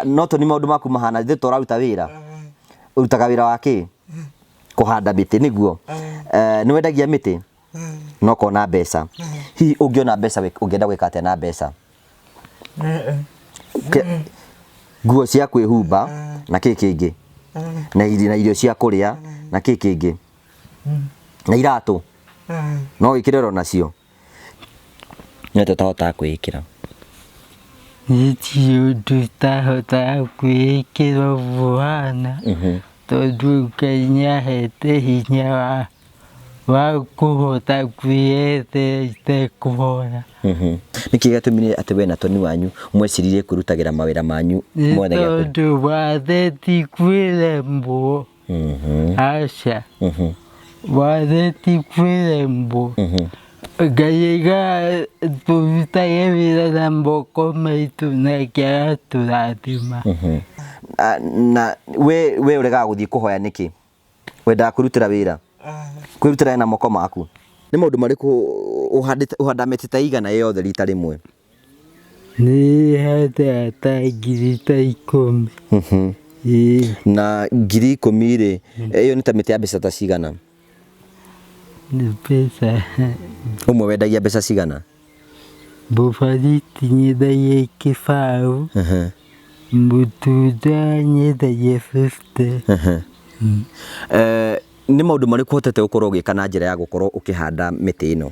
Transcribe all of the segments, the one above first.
no to ni maundu maku mahana thĩ tũraruta wĩra urutaga wĩra wa kĩ kũhanda mĩtĩ nĩguo nĩ wendagia mĩtĩ no kona mbeca hihi ũngĩona mbeca ũngĩenda gwĩka atĩa na mbeca nguo cia kwĩhumba na kĩ kĩngĩ na irio cia kũrĩa na kĩ kĩngĩ na iratũ no wĩkĩre ro nacio nĩ tũtahotaga kwĩĩkĩra nĩ tũtahotaga kwĩĩkĩra buhana tondũ Ngai nĩahete hinya wa kũhota kwĩyethera itekũhora. Nĩkĩ gĩatũmire atĩ we na Tony wanyu mweciririe kwĩrutagĩra mawĩra manyu mothe gĩatũ? Tondũ wathe ti kwĩrembwo. Aca wathe ti kwĩrembwo. Ngai aiga tũrutage wĩra na moko maitũ nake agatũrathima. Na we ũregaga gũthiĩ kũhoya nĩkĩ? Wendaga kwĩrutĩra wĩra? Kwĩrutĩra na moko maku nĩ maũndũ marĩkũ ũhanda mĩtĩ ta igana yothe rita rĩmwe? Nĩ handaga ta ngiri ta 10. Na ngiri 10 rĩ ĩyo nĩ ta mĩtĩ ya mbeca ta cigana? Nĩ mbeca ũmwe wendagia mbeca cigana? Bobariti nyendagia 1,000. Mũtunda nyendagia 50. Nĩ maũndũ marĩkũ hotete gũkorwo ũgĩka na njĩra ya gũkorwo ũkĩhanda mĩtĩ ĩno?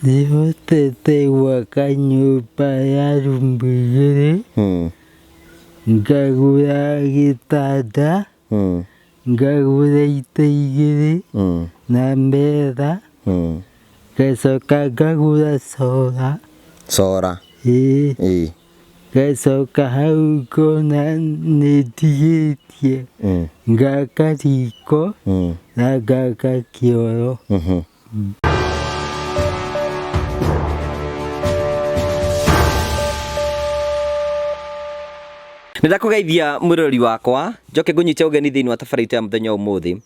Nĩ hotete gwaka nyũmba ya rumbu 2, ngagũra gĩtanda, ngagũra itĩ 2 na metha, ngacoka ngagũra solar. Solar? Ngacoka hau ngona nĩndigĩtie ngaka riko na ngaka kĩoro. Nĩndakũgeithia mũrori wakwa njoke ngũnyite ũgeni thĩinĩ wa tabarĩra ya mũthenya ũmũthĩ.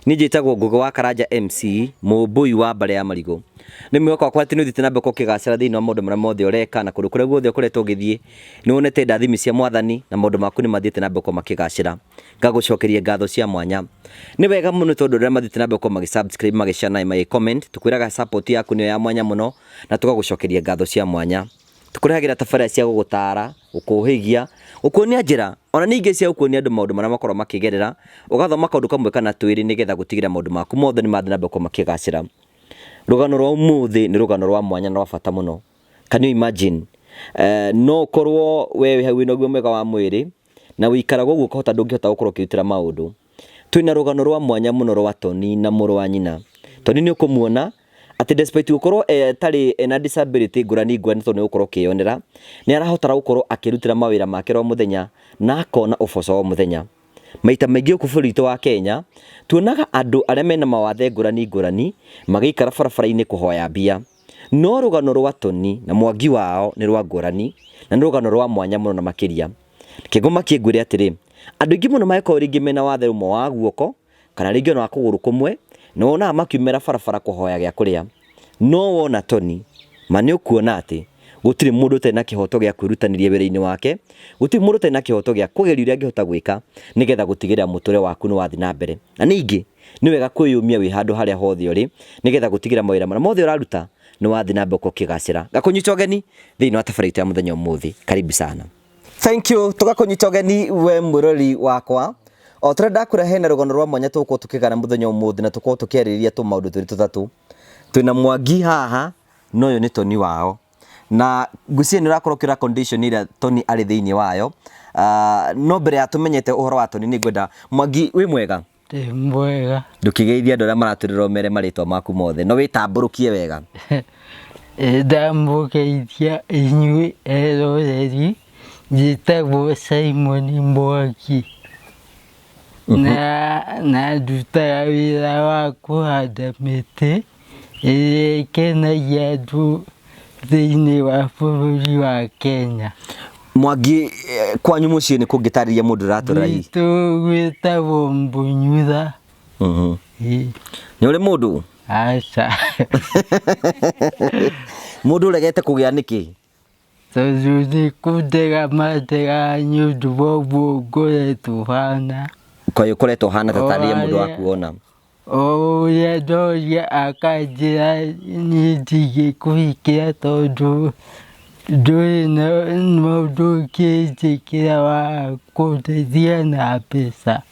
Niĩ njĩtagwo Ngũgĩ wa Karanja MC mũmbui wa Mbare ya Marigũ. Nĩ mwĩhoko wakwa atĩ nĩ ũthiĩte na mbere ũkĩgacĩra thĩinĩ wa maũndũ marĩa mothe ũreka na kũndũ kũrĩa guothe ũkoretwo ũgĩthiĩ nĩ wonete ndathimi cia Mwathani na maũndũ maku nĩ mathiĩte na mbere makĩgacĩra. Ngagũcokeria ngatho cia mwanya. Nĩ wega mũno tondũ rĩrĩa mathiĩte na mbere magĩ-subscribe magĩ-share na magĩ-comment tũkwĩraga support yaku nĩyo ya mwanya mũno na tũgagũcokeria ngatho cia mwanya. Tũkũrehagĩra tabarĩra cia gũgũtaara, gũkũhĩgia, gũkuonia njĩra ona ningĩ cia gũkuonia andũ maũndũ marĩa makorwo makĩgerera, ũgathoma kaũndũ kamwe kana twĩrĩ nĩgetha gũtigĩra maũndũ maku mothe nĩ mathiĩ na mbere makĩgacĩra. Rũgano rwa ũmũthĩ nĩ rũgano rwa mwanya na rwa bata mũno. Can you imagine? No ũkorwo we hau wĩna ũgima mwega wa mwĩrĩ na wĩikaraga ũguo ũkahota ndũngĩhota gũkorwo ũkĩrutĩra maũndũ. Twĩna rũgano rwa mwanya mũno rwa Tony na mũrũ wa nyina. Tony nĩ ũkũmuona atĩ despite gũkorwo tarĩ ena disability ngũrani tondũ nĩ gũkorwo kĩyonera nĩ arahotara gũkorwo akĩrutĩra mawĩra make ro mũthenya na akona ũboco wa mũthenya. Maita maingĩ gũkũ bũrũri wa Kenya tuonaga andũ arĩa mena mawathe ngũrani magĩikara barabara-inĩ kũhoya mbia, no rũgano rwa Tony na mwangi wao nĩ rwa ngũrani na nĩ rũgano rwa mwanya mũno na makĩria. Kĩngũma kĩngwĩre atĩrĩ, andũ aingĩ mũno magĩkorwo rĩngĩ mena wathe ũmwe wa guoko kana rĩngĩ ona wa kũgũrũ kũmwe na wonaga makiumĩra barabara kũhoya gĩa kũrĩa, no wona Tony ma nĩ ũkuona atĩ gũtirĩ mũndũ ũtarĩ na kĩhoto gĩa kwĩrutanĩria wĩra-inĩ wake, gũtirĩ mũndũ ũtarĩ na kĩhoto gĩa kũgeria ũrĩa angĩhota gwĩka nĩgetha gũtigĩrĩra mũtũrĩre waku nĩ wathiĩ na mbere. Na ningĩ nĩ wega kwĩyũmia wĩ handũ harĩa hothe ũrĩ nĩgetha gũtigĩrĩra mawĩra marĩa mothe ũraruta nĩ wathiĩ na mbere ũkĩgacĩra. Ngakũnyita ũgeni thĩinĩ wa tabarĩra ya mũthenya ũmũthĩ. Karibu sana. Thank you. Tũgakũnyita ũgeni we mũrori wakwa. O tũrĩa ndakũrehe na rũgano rwa mwanya tũgũkorwo tũkĩgana mũthenya ũmũthĩ na tũkorwo tũkĩarĩrĩria tũmaũndũ twĩrĩ tũtatũ. Twĩna Mwangi haha no ũyũ nĩ Tony wao. Na ngũciria nĩ ũrakorwo ũkĩra condition ĩrĩa Tony arĩ thĩinĩ wayo. No mbere ya tũmenyete ũhoro wa Tony nĩ ngwenda Mwangi wĩ mwega? Ndĩ mwega. Ndũkĩgeithia andũ arĩa maratũrĩra ũmere marĩtwa maku mothe no wĩtambũrũkie wega. Ndamũgeithia inyuĩ eroreri, njĩtagwo Simon Mwangi na ndutaga wĩra wa kũhanda mĩtĩ ĩrĩa ĩkenagia andũ thĩinĩ wa bũrũri wa Kenya. Mwangi kwanyu mũciĩ nĩ kũngĩtarĩria mũndũ ũratũra hihi? Gwĩtagwo Mbunyutha. Nĩ ũrĩ mũndũ? Aca. Mũndũ ũregete kũgĩa nĩkĩ? tondũ nĩ kũndega mandega nĩ ũndũ wa ũguo ngoretwo hana. Kwa hiyo koretwo hana ta tarĩ mũndũ wa kuona. O ũrĩa ndoria akanjĩra niĩ ndingĩkũhikia tondũ ndũrĩ na mũndũ ũngĩnjĩkĩra wa kũndeithia na mbeca.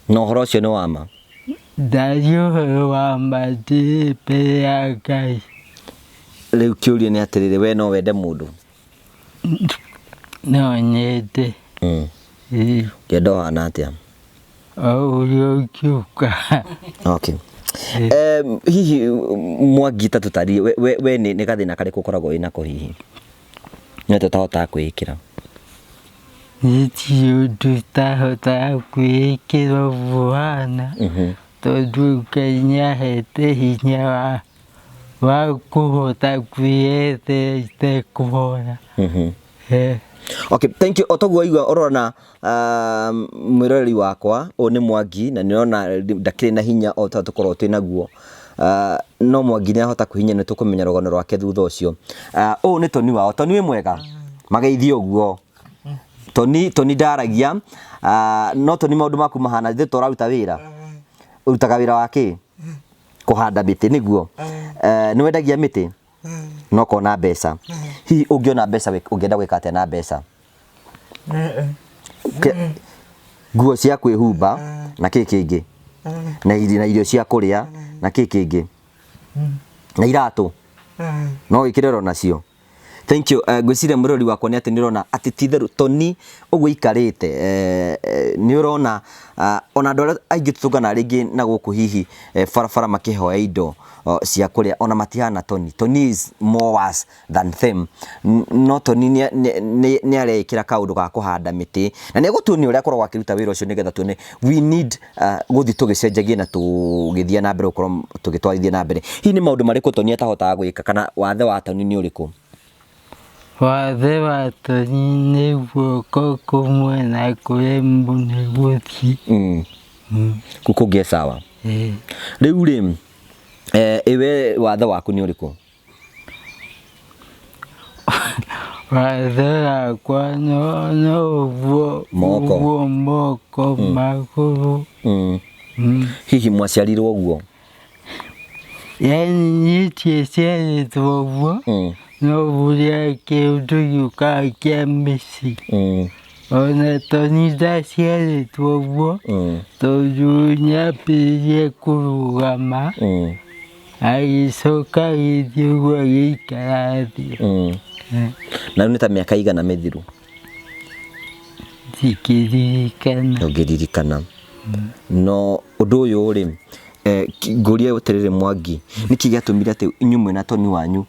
Na ũhoro ũcio nĩ wa ma? Ndarĩ ũhoro wa ma, ndĩ mbere ya Ngai. Rĩu kĩũria nĩ atĩrĩrĩ, we no wende mũndũ? No nyende. Ngĩenda ũhana atĩa? O ũrĩa ũngiuga. Okay. Hihi Mwangi ta tũtarie, we nĩ gathĩna karĩkũ ũkoragwo wĩnako hihi? Nĩ tũtahotaga kwĩĩkĩra. Niĩ ti ũndũ itahotaga kwĩĩkĩra ũguo hana, tondũ Ngai nĩahete hinya wa kũhota kwĩyethera itekũhoya. Okay, thank you. Otoguo waigua ũrona mwĩroreri wakwa, ũyũ nĩ Mwangi, na nĩrona ndakĩrĩ na hinya o ta tũkorwo twĩ naguo. No Mwangi nĩahota kwĩhinya, nĩ tũkũmenya rũgano rwake thutha ũcio. Ũyũ nĩ Toni wao. Toni wĩ mwega? Mageithie ũguo. Toni ndaragia, no Toni maũndũ maku mahana, ithuĩ tũraruta wĩra. Ũrutaga wĩra wa kĩ? Kũhanda mĩtĩ nĩguo. Nĩ wendagia mĩtĩ? No kona mbeca. Hihi ũngĩona mbeca ũngĩenda gwĩka atĩa na mbeca? Nguo cia kwĩhumba na kĩ kĩngĩ? Na irio cia kũrĩa na kĩ kĩngĩ? Na iratũ? No wĩkĩre oro nacio. Thank you. Ngwĩciria mũrori wakwa nĩ atĩ nĩũrona atĩ ti therũ Toni ũguo ikarĩte, nĩũrona ona andũ arĩa aingĩ tũtũngana rĩngĩ na gũkũ hihi barabara makĩhoya indo cia kũrĩa, ona matihana Toni. Toni is more worse than them. No Toni nĩ areĩkĩra kaũndũ ga kũhanda mĩtĩ, na nĩ gũtuonia ũrĩa akoragwo akĩruta wĩra ũcio, nĩgetha tuone we need gũthiĩ tũgĩcenjagia na tũgĩthiĩ na mbere, gũkorwo tũgĩtwarithia na mbere. Hihi nĩ maũndũ marĩkũ Toni atahotaga gwĩka, kana wathe wa Toni nĩ ũrĩkũ? Wathe wa Toni nĩ guoko kũmwe na kũremwo nĩ gũthiĩ. Kũu kũngĩ sawa. Rĩu rĩ, we wathe waku nĩ ũrĩkũ? Wathe wakwa no ũguo moko, magũrũ. Hihi mwaciarirwo ũguo? Yani niĩ ndiaciarĩtwo ũguo, no ũrĩa kĩũndũ gĩũkaga kĩa mĩciĩ. Ona Toni ndaciarĩtwo ũguo, tondũ nĩambĩrĩirie kũrũgama, agĩcoka agĩthiĩ ũguo agĩikara thĩ. Na rĩu nĩ ta mĩaka igana mĩthiru? Ndingĩririkana. Ndũngĩririkana. No ũndũ ũyũ rĩ, ngũria ũterere Mwangi, nĩkĩ gĩatũmire atĩ inyuĩ mwĩna Toni wanyu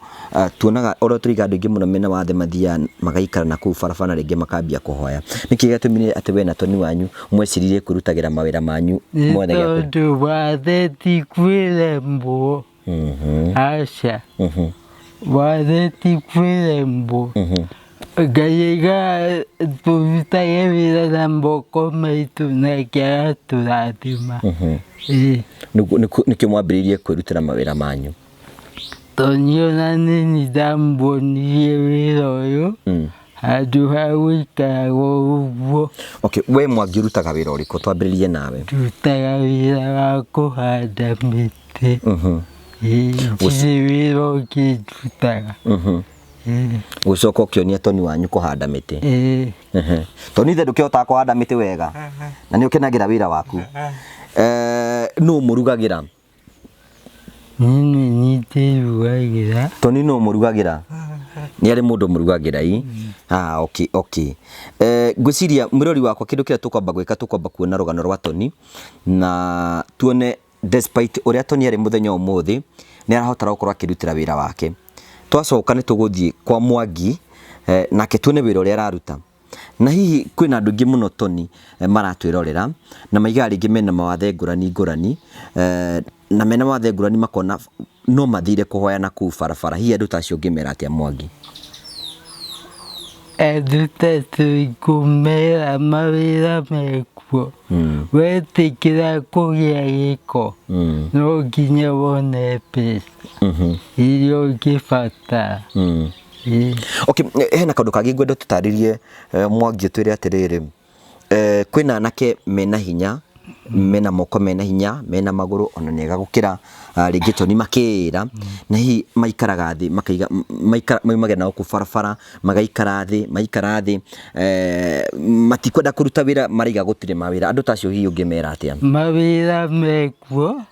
tuonaga ũrĩa tũrĩ andũ aingĩ mũno mena wathe mathiaga magaikara na kũu barabara, rĩngĩ makambia kũhoya? Nĩkĩ gĩatũmire atĩ we na Toni wanyu mweciririe kwĩrutagĩra mawĩra manyu mwene gĩakũ? Tondũ wathe ti kwĩremwo. Aca, wathe ti kwĩremwo. Ngai aiga tũrutage wĩra na moko maitũ, nake agatũrathima. Nĩkĩo mwambĩrĩirie kwĩrutĩra mawĩra manyu? Toni ona nĩ ndamuonirie wĩra ũyũ handũ ha gũikaragwo ũguo. Okay, we Mwangi ũrutaga wĩra ũrĩkũ? Twambĩrĩrie nawe. Ndutaga wĩra wa kũhanda mĩtĩ. Gũtirĩ wĩra ũngĩ ndutaga. Gũcoka ũkĩonia Toni wanyu kũhanda mĩtĩ? Toni ithe ndũkĩhotaga kũhanda mĩtĩ wega, na nĩ ũkenagĩra wĩra waku? Nũ mũrugagĩra? Niĩ ndĩrugagĩra. Toni nũ mũrugagĩra? Nĩ arĩ mũndũ mũrugagĩra i? Okay. Ngwĩciria mũrori wakwa, kĩndũ kĩrĩa tũkwamba gwĩka, tũkwamba kuona rũgano rwa Toni, na tuone despite ũrĩa Toni arĩ mũthenya ũmũthĩ, nĩ arahota gũkorwo akĩrutĩra wĩra wake. Twacoka nĩ tũgũthiĩ kwa Mwangi, nake tuone wĩra ũrĩa araruta. Na hihi kwĩna andũ aingĩ mũno Toni maratwĩrorera, na maigaga rĩngĩ mena mawathe ngũrani, na mena mawathe ngũrani makona no mathire kũhoya na kũu barabara. Hihi andũ ta acio ũngĩmera atĩa Mwangi? Andũ ta acio ngũmera mawĩra mekuo, wetĩkĩra kũgĩa gĩko, no nginya wone mbeca iria ũngĩbatara. Okay, hena kaundu kangĩ ngwenda tũtarĩrie Mwangi twĩre atĩrĩrĩ, kwĩna anake mena hinya, mena moko mena hinya, mena magũrũ ona nĩega gũkĩra rĩngĩ Tony makĩra, na hihi maikaraga thĩ makaiga maumage nao kũ barabara magaikara thĩ matikwenda kũruta wĩra maraiga gũtirĩ mawĩra. Andũ ta acio hihi ũngĩmera atĩa? Mawĩra mekuo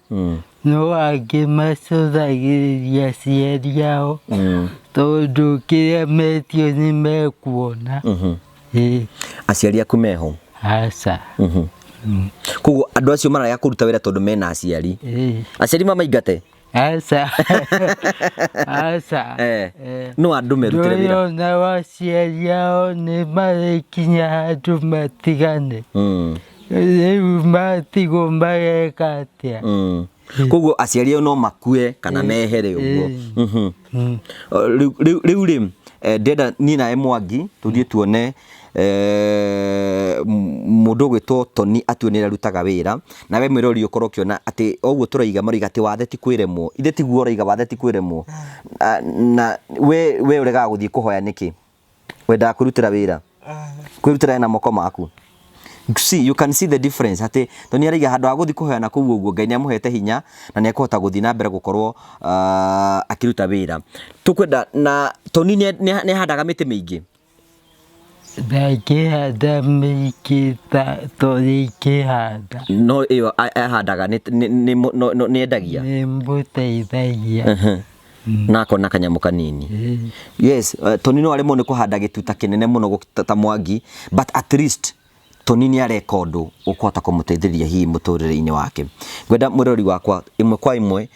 no angĩ macũthagĩrĩria aciari ao tondũ kĩrĩa metio nĩ mekuona. Aciari aku meho? Aca. Koguo andũ acio mararega kũruta wĩra tondũ mena aciari? Aciari mamaingate? Aca. Aca. No andũ merutĩre wĩra? Ndũrona aciari ao nĩ marĩkinya handũ matigane. Rĩu matigwo mageka atĩa? Koguo aciari ao no makue kana mehere ũguo. Rĩu rĩ ndenda niĩ nawe Mwangi tũthiĩ tuone mũndũ ũgwĩtwo Tony atue nĩ arutaga wĩra, nawe mwĩrori ũkorwo ũkĩona atĩ ũguo tũraiga maroiga atĩ wathe ti kwĩremwo. Ithe tiguo ũraiga wathe ti kwĩremwo? Na we ũregaga gũthiĩ kũhoya nĩkĩ? Wendaga kwĩrutĩra wĩra? Kwĩrutĩra na moko maku? See, you can see the difference. Ati Tony araiga handũ ha gũthiĩ kũhoyana kũu ũguo Ngai nĩ amũhete hinya na nĩ ekũhota gũthiĩ na mbere gũkorwo akĩruta wĩra. Tũkwenda na Tony nĩ ahandaga mĩtĩ mĩingĩ? Ndangĩhanda mĩingĩ ta Tony ingĩhanda. No ĩyo ahandaga nĩ endagia? Nĩ mũteithagia. Na akona kanyamũ kanini. Yes, Tony no aremwo nĩ kũhanda gĩtuta kĩnene mũno ta Mwangi, but at least Tony nĩ areka ũndũ ũkũhota kũmũteithĩrĩria hihi mũtũrĩre-inĩ wake. Ngwenda mũrori wakwa ĩmwe kwa ĩmwe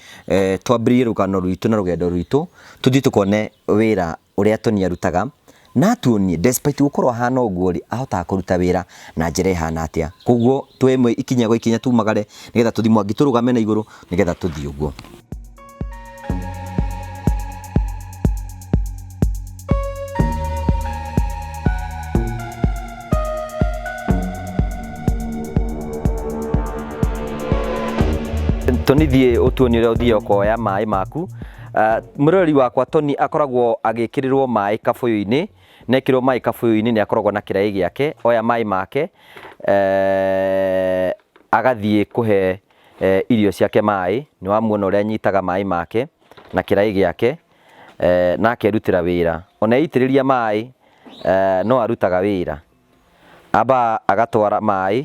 twambĩrĩrie rũgano rwitũ na rũgendo rwitũ tũthiĩ tũkone wĩra ũrĩa Tony arutaga na tuonie despite gũkorwo ahana ũguo rĩ ahotaga kũruta wĩra na njĩra ĩhana atĩa. Koguo twĩ ĩmwe ikinya gwa ikinya tumagare nĩgetha tũthiĩ Mwangi tũrũgame na igũrũ nĩgetha tũthiĩ ũguo. Tony thiĩ ũtuonie ũrĩa ũthiĩ ũkoya maĩ maku. Mũrori wakwa Tony akoragwo agĩkĩrĩrwo maĩ kabũyũ-inĩ, nekĩrwo maĩ kabũyũ-inĩ nĩ akoragwo na kĩraĩ gĩake, oya maĩ make agathiĩ kũhe irio ciake maĩ. Nĩ wamuona ũrĩa anyitaga maĩ make na kĩraĩ gĩake na akerutĩra wĩra. Ona eitĩrĩria maĩ no arutaga wĩra. Amba agatwara maĩ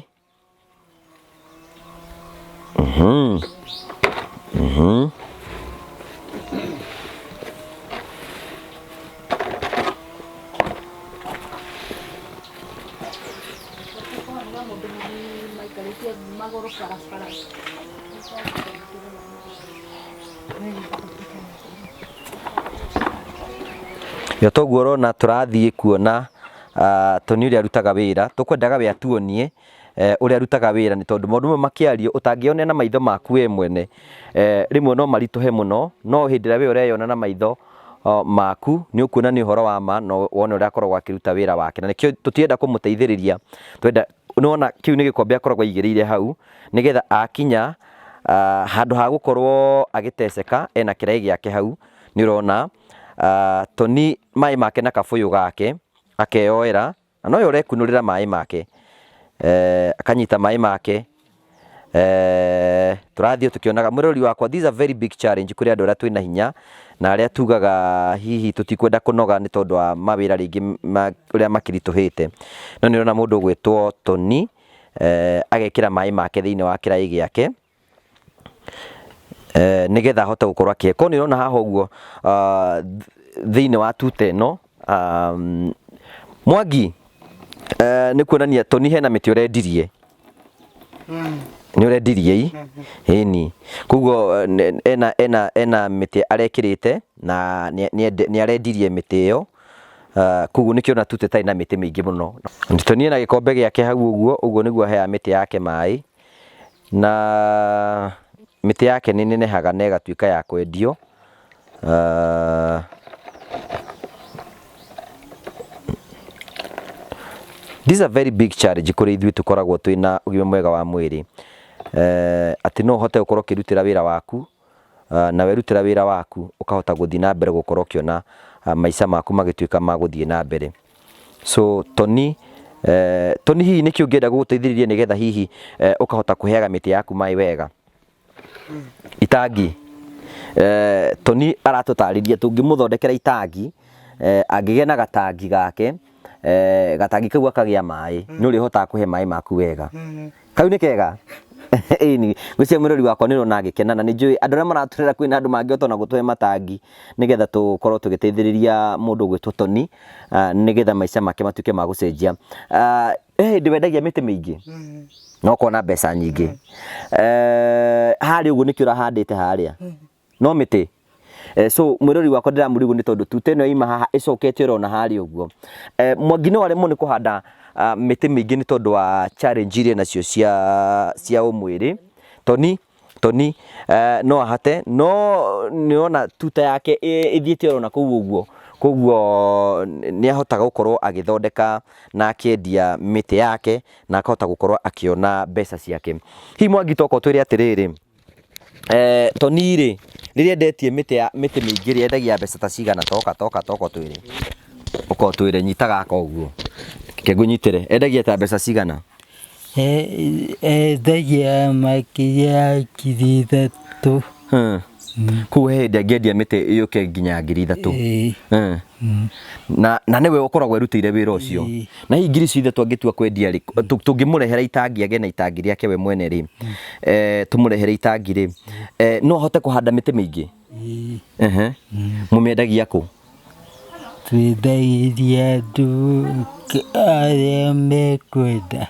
yo toguo ũrona tũrathiĩ kuona Tony ũrĩa arutaga wĩra. Tũkwendaga we atuonie ũrĩa arutaga wĩra nĩ tondũ maũndũ mamwe makĩario ũtangĩona na maitho maku we mwene rĩmwe no maritũhe mũno, no hĩndĩ ĩrĩa we ũreyona na maitho maku nĩ ũkuona nĩ ũhoro wa ma no wone ũrĩa akoragwo akĩruta wĩra wake. Na nĩkĩo tũtienda kũmũteithĩrĩria, twenda nĩwona kĩu nĩ gĩkombe akoragwo aigĩrĩire hau nĩgetha akinya handũ ha gũkorwo agĩteceka ena kĩraĩ gĩake hau. Nĩ ũrona Tony maĩ make na kabũyũ gake akeyoera, na noyo ũrekunũrĩra maĩ make akanyita maĩ make. Tũrathiĩ tũkĩonaga mũrori wakwa, this is a very big challenge kũrĩ andũ arĩa twĩna hinya na arĩa tugaga hihi tũtikwenda kũnoga nĩ tondũ wa mawĩra rĩngĩ ũrĩa makĩritũhĩte. No nĩ ũrona mũndũ ũgwĩtwo Tony agekĩra maĩ make thĩinĩ wa kĩraĩ gĩake nĩgetha ahote gũkorwo akĩhe. Nĩ ũrona haha ũguo thĩinĩ wa tuta ĩno Mwangi nĩ kuonania Tony hena mĩtĩ ũrendirie. Nĩ ũrendirie ĩni, koguo ena mĩtĩ arekĩrĩte na nĩ arendirie mĩtĩ ĩyo. Koguo nĩkĩo ona tuta ĩtarĩ na mĩtĩ mĩingĩ mũno. Tony ena gĩkombe gĩake hau ũguo nĩguo aheaga mĩtĩ yake maĩ, na mĩtĩ yake nĩ nenehaga na ĩgatuĩka ya kwendio. This is a very big challenge kũrĩ ithuĩ tũkoragwo twĩna ũgima mwega wa mwĩrĩ, atĩ no ũhote gũkorwo ũkĩrutĩra wĩra waku na werutĩra wĩra waku ũkahota gũthiĩ na mbere gũkorwo ũkĩona maica maku magĩtuĩka magũthiĩ na mbere. So Tony hihi nĩkĩ ũngĩenda gũgũteithĩrĩria nĩgetha hihi ũkahota kũheaga mĩtĩ yaku maĩ wega? Itangi. Tony aratũtarĩria tũngĩmũthondekera itangi, angĩgĩa na gatangi gake, gatangi kau akagĩa maĩ, nĩ ũrĩhotaga kũhe maĩ maku wega. Kau nĩ kega? Ĩni, ngwĩciria mũrori wakwa nĩ ũrona agĩkena, na nĩ njũĩ andũ arĩa maratũrera kwĩna andũ mangĩhota ona gũtũhe matangi nĩgetha tũkorwo tũgĩteithĩrĩria mũndũ ũgwĩtwo Tony, nĩgetha maica make matuĩke ma gũcenjia. Hĩndĩ wendagia mĩtĩ mĩingĩ na ũkona mbeca nyingĩ, harĩa ũguo nĩkĩ ũrahandĩte harĩa? No mĩtĩ? So mwĩrori wakwa ndĩramũrigwo nĩ tondũ tuta ĩno yauma haha ĩcokete ũrona harĩa ũguo. Mwangi no aremwo nĩ kũhanda mĩtĩ mĩingĩ nĩ tondũ wa challenge iria nacio cia ũmwĩrĩ. Tony no ahate, no nĩona tuta yake ĩthiĩte orona kũu ũguo, koguo nĩ ahotaga gũkorwo agĩthondeka na akĩendia mĩtĩ yake na akahota gũkorwo akĩona mbeca ciake. Hihi Mwangi toka ũtwĩre atĩrĩrĩ, Tony rĩ, rĩrĩa endetie mĩtĩ mĩingĩ rĩ, endagia mbeca ta cigana? Toka ũtwĩre. Ũka ũtwĩre, nyita gaka ũguo. Reke ngũnyitĩre. Endagia ta mbeca cigana? Endagia makĩria ngiri 3. Kũu he hĩndĩ angĩendia mĩtĩ yũke nginya ngiri 3. Na nĩwe ũkoragwo erutĩire wĩra ũcio. Na hihi ngiri 3 angĩtua kwendia rĩ, tũngĩmũrehera itangi agĩe na itangi rĩake we mwene rĩ, tũmũrehere itangi rĩ, no ahote kũhanda mĩtĩ mĩingĩ? Mũmĩendagia kũ? Twendagĩria andũ arĩa mekwenda,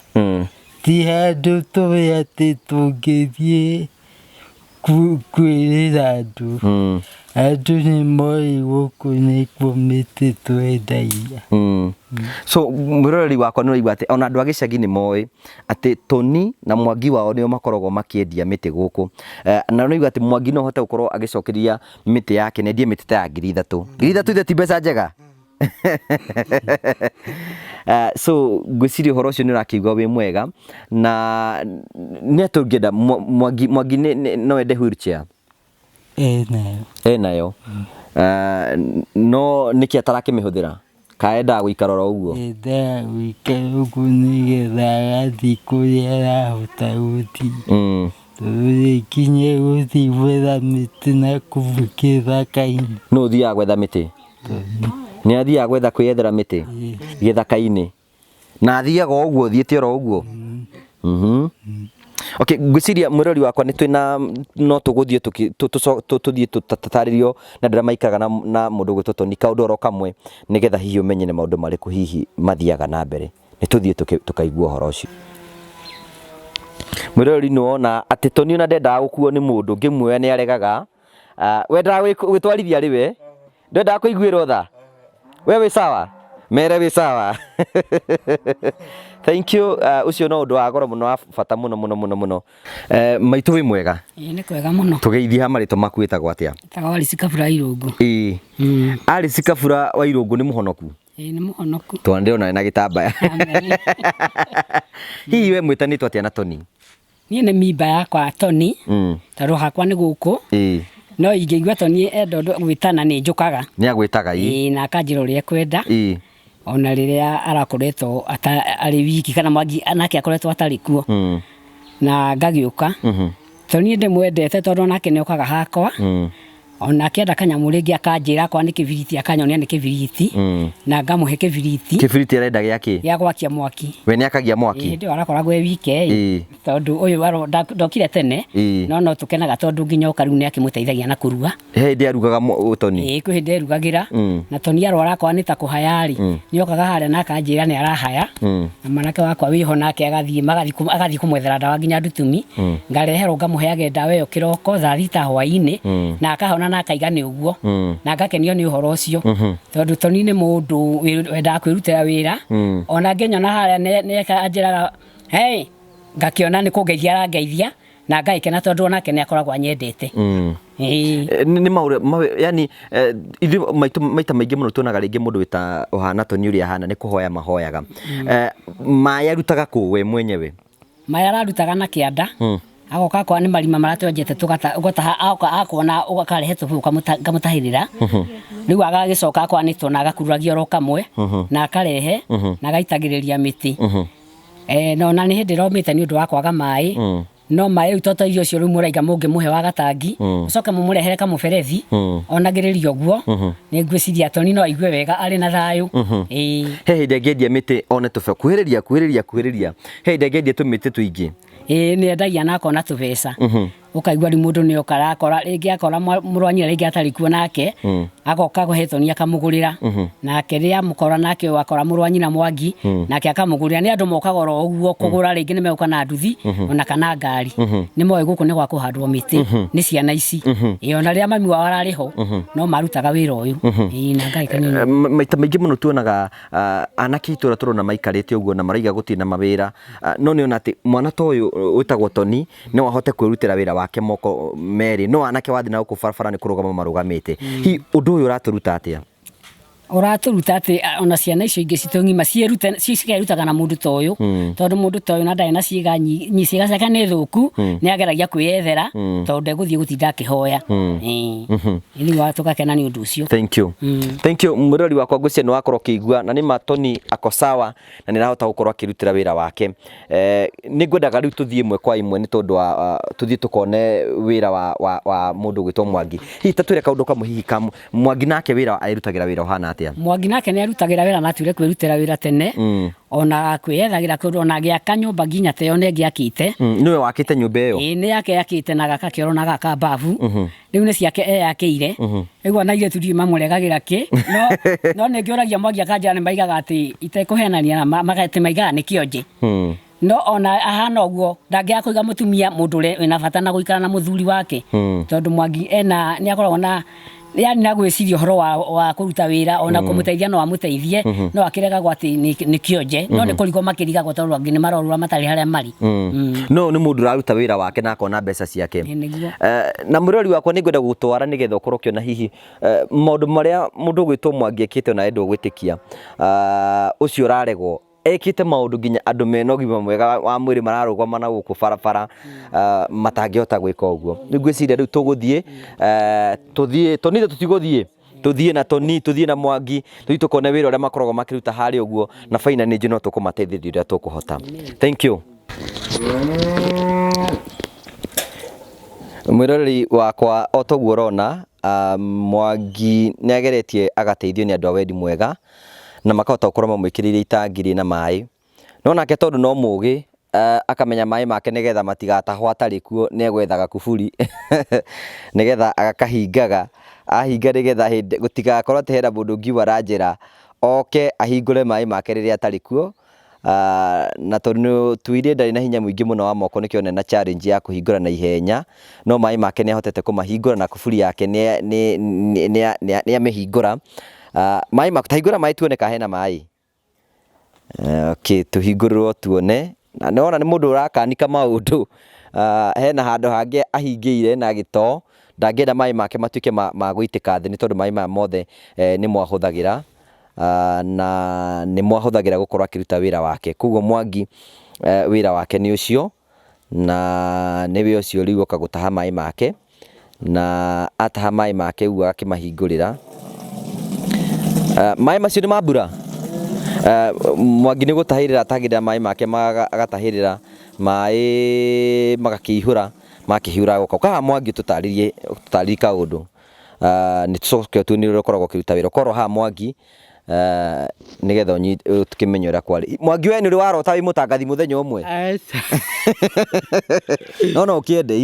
ti handũ tũĩ atĩ tũngĩthiĩ kwĩrĩra andũ. Andũ nĩ moĩ gũkũ nĩkuo mĩtĩ twendagia. So mwĩroreri wakwa nĩ ũraigua atĩ ona andũ a gĩcagi nĩ moĩ atĩ Tony na Mwangi wao nĩo makoragwo makĩendia mĩtĩ gũkũ, na ũraigua atĩ Mwangi no ahote gũkorwo agĩcokeria mĩtĩ yake na endie mĩtĩ ta ya ngiri 3. Ngiri 3 ithe ti mbeca njega? So ngwĩciria ũhoro ũcio nĩ ũrakĩigua wĩ mwega, na nĩ atũngĩenda Mwangi no ende wheelchair? Enayo. No nĩkĩ atarakĩmĩhũthĩra? Ka endaga gũikara oro ũguo? Endaga gũikara ũguo nĩgetha agathiĩ kũrĩa arahota gũthiĩ. Tondũ nginya gũthiĩ gwetha mĩtĩ na kũu gĩthaka-inĩ. Nũ ũthiaga gwetha mĩtĩ? Nĩ athiaga gwetha kwĩyethera mĩtĩ gĩthaka-inĩ, na athiaga ũguo, thiĩte oro ũguo? Okay, ngwĩciria mwĩrori wakwa nĩ no tũgũthiĩ tũthiĩ tũtarĩrio na ndĩra maikaraga na mũndũ ũgwĩtwo Tony kaũndũ oro kamwe, nĩgetha hihi ũmenye nĩ maũndũ marĩkũ hihi mathiaga na mbere. Nĩ tũthiĩ tũkaigua ũhoro ũcio. Mwĩrori nĩ wona atĩ Tony ona ndendaga gũkuo nĩ mũndũ, ngĩmuoya nĩ aregaga. Wendaga gwĩtwarithia rĩ we? Ndendaga kũiguĩrwo tha? We wĩ sawa? Mere wĩ sawa? Thank you. Ucio no ũndũ wa goro mũno wa bata mũno. Maitũ wĩ mwega? Nĩ kwega mũno. Tũgeithie ha marĩtwa maku wĩtagwo atĩa? Tagwo Alice Kabura Irũngũ. Alice Kabura wa Irũngũ nĩ mũhonoku? Nĩ mũhonoku. Tondũ ndĩrona ena gĩtambaya. Hihi we mwĩtanĩtwo atĩa na Tony? Niĩ nĩ mimba yakwa Tony, tondũ hakwa nĩ gũkũ. No ingĩigua Tony enda ũndũ gwĩtana nĩ njũkaga. Nĩ agwĩtaga na akanjĩra ũrĩa ekwenda. Ona rĩrĩa arakoretwo arĩ wiki kana Mwangi nake akoretwo atarĩ kuo, na ngagĩũka. Tony ndĩmwendete tondũ nake nĩ okaga hakwa, ona akĩenda kanyamũ rĩngĩ akanjĩra akwa nĩ kĩbiriti, akanyonia nĩ kĩbiriti, na ngamũhe kĩbiriti. Kĩbiriti arenda gĩakĩ? Gĩa gwakia mwaki. We nĩ akagia mwaki? Ndĩ arakoragwo wike, tondũ ũyũ ndokire tene, no tũkenaga tondũ nginya ũka rĩu nĩ akĩmũteithagia na kũruga. He hĩndĩ arugaga Tony? Kwĩ hĩndĩ arugagĩra, na Tony arwara akwa nĩ ta kũhaya rĩ, nĩ okaga harĩa na akanjĩra nĩ arahaya, na mwanake wakwa wĩho nake agathiĩ kũmwethera ndawa nginya Ndutumi, ngareherwo ngamũheage ndawa ĩyo kĩroko thaa 6 hwaĩ-inĩ, na akahona na akaiga nĩ ũguo, na ngakenio nĩ ũhoro ũcio, tondũ Tony nĩ mũndũ wendaga kwĩrutĩra wĩra, ona ngĩnyona harĩa nĩ akanjĩraga hey, ngakĩona nĩ kũngeithia arangeithia, na ngagĩkena tondũ onake nĩ akoragwo anyendete. Nĩ maũndũ yani maita maingĩ mũno tuonaga rĩngĩ mũndũ wĩta ũhana Tony ũrĩa ahana nĩ kũhoya mahoyaga. Maĩ arutaga kũ we mwenyewe? Maĩ ararutaga na kĩanda, agoka kwa nĩ marima maratwenjete tũgataha akona ũgakarehe tũbũyũ kamũtahĩrĩra rĩu agagĩcoka kwa nĩ tona agakururagia oro kamwe na akarehe na agaitagĩrĩria mĩtĩ no na nĩ hĩndĩ romĩte nĩ ũndũ wa kwaga maĩ no maĩ toto irio cio rĩu mũraiga mũngĩmũhe wa gatangi ũcoke mũmũrehere kamũberethi onagĩrĩria ũguo nĩ ngwĩciria Tony no aigue wega arĩ na thayũ he hĩndĩ angĩendia mĩtĩ one tũbeũ kuhĩrĩria he hĩndĩ angĩendia tũmĩtĩ tũingĩ nĩ endagia na akona tũbeca ũkaigua rĩ mũndũ nĩ oka arakora rĩngĩ akora mũrwanyira rĩngĩ atarĩ kuo nake agoka kũhe Tony akamũgũrĩra nake rĩrĩa mũkora nake akora mũrwanyina Mwangi nake akamũgũrĩra nĩ andũ mokaga oro ũguo kũgũra rĩngĩ nĩ megũka na nduthi ona kana ngari nĩ moĩ gũkũ nĩ gwa kũhandwo mĩtĩ nĩ ciana ici ona rĩrĩa mami wao ararĩ ho no marutaga wĩra ũyũ na Ngai kanini maita maingĩ mũno tuonaga anake itũra tũrona maikarĩte ũguo na maraiga gũtirĩ na mawĩra no nĩ ona atĩ mwana ta ũyũ wĩtagwo Tony no ahote kwĩrutĩra wĩra wake moko merĩ no anake wathi na gũkũ barabara nĩ kũrũgama marũgamĩte hi ũndũ ũyũ ũratũruta atĩa ũratũruta atĩ ona ciana icio ingĩ citũng'ima cikerutaga na mũndũ ta ũyũ tondũ mũndũ ta ũyũ na ndarĩ na ciĩga ciĩga ciake nĩ thũku nĩ ageragia kwĩyethera tondũ ndegũthiĩ gũtinda akĩhoya rĩu tũgakena nĩ ũndũ ũcio thank you mũrori wakwa ngwĩciria nĩ wakorwo ũkĩigua na nĩ ma Tony ako sawa na nĩ arahota gũkorwo akĩrutĩra wĩra wake nĩ ngwendaga rĩu tũthiĩ ĩmwe kwa ĩmwe nĩ tondũ wa tũthiĩ tũkone wĩra wa mũndũ gwĩtwo Mwangi hihi ta twĩre kaũndũ kamwe hihi ka Mwangi nake wĩra arĩrutagĩra wĩra ũhana atĩa Mwangi nake nĩ arutagĩra wĩra na atũire kwĩrutĩra wĩra tene ona kwĩyethagĩra kũndũ ona gĩaka nyũmba nginya ta ĩyo nĩ ngĩakĩte nĩwe wakĩte nyũmba ĩyo nĩ yake yakĩte na gaka kĩoro na gaka mbabu rĩu nĩ ciake yakĩire rĩu na airĩtu ndirĩ mamũregagĩra kĩ no nĩ ngĩũragia Mwangi akanjĩra nĩ maigaga atĩ itekũhenania na magati maigaga nĩ kĩonje no ona ahana ũguo ndangĩaga kũiga mũtumia mũndũ wĩna bata na gũikara na mũthuri wake tondũ Mwangi nĩ akoragwo na yani na gwĩciria ũhoro wa kũruta wĩra ona kũmũteithia no amũteithie no akĩregagwo atĩ nĩ kĩonje no nĩ kũrigwo makĩrigagwo tondũ angĩ nĩ marorũra matarĩ harĩa marĩ no nĩ mũndũ ũraruta wĩra wake na akona mbeca ciake na mũrori wakwa nĩ ngwenda gũtwara nĩgetha ũkorwo ũkĩona hihi maũndũ marĩa mũndũ gwĩtwo Mwangi ekĩte ona endwo gwĩtĩkia ũcio ũraregwo ekĩte maũndũ nginya andũ mena ũgima mwega wa mwĩrĩ mararũgama na gũkũ barabara matangĩhota gwĩka ũguo nĩ ngwĩciria rĩu tũgũthiĩ Tony tũthiĩ na Tony tũthiĩ na Mwangi tũthiĩ tũkone wĩra ũrĩa makoragwo makĩruta harĩa ũguo na faina nĩ njũ no tũkũmateithĩrĩria ũrĩa tũkũhota thank you mwĩroreri wakwa o toguo ũrona Mwangi nĩ ageretie agateithio nĩ andũ a wendi mwega na makahota gũkorwo mamwĩkĩrĩire itangi na maĩ no nake tondũ no mũgĩ akamenya maĩ make nĩgetha matigatahwo atarĩ kuo nĩ egwethaga kuburi nĩgetha agakahingaga ahinga nĩgetha gũtigakorwo atĩ hena mũndũ ũngiuma aranjĩra oke ahingũre maĩ make rĩrĩa atarĩ kuo na tondũ tuire ndarĩ na hinya mũingĩ mũno wa moko nĩkĩo na challenge ya kũhingũra na ihenya no maĩ make nĩ ahotete kũmahingũra na kuburi yake nĩ amĩhingũra maĩ makũtahingũra maĩ tuone ka hena maĩ tũhingũrĩrwo tuone na nĩwona nĩ mũndũ ũrakanika maũndũ hena handũ hangĩ ahingĩire na gĩtoo ndangĩenda maĩ make matuĩke ma gũitĩka thĩ nĩ tondũ maĩ maya mothe nĩ mwahũthagĩra na nĩ mwahũthagĩra gũkorwo akĩruta wĩra wake koguo Mwangi wĩra wake nĩ ũcio na nĩwe ũcio rĩu oka gũtaha maĩ make na ataha maĩ make ũguo akĩmahingũrĩra maĩ macio nĩ mambura Mwangi nĩ gũtahĩrĩra atahagĩrĩra maĩ make agatahĩrĩra maĩ magakĩihũra makĩhiũra gũka ũkaga Mwangi tũtarĩrie kaũndũ nĩ tũcoke tu nĩ rũkoragwo kĩruta wĩra ũkorwo haha Mwangi nĩgetha tukĩmenya ũrĩa kwarĩ Mwangi we nĩ ũrĩ warota wĩ mũtangathi mũthenya ũmwe no ũkĩende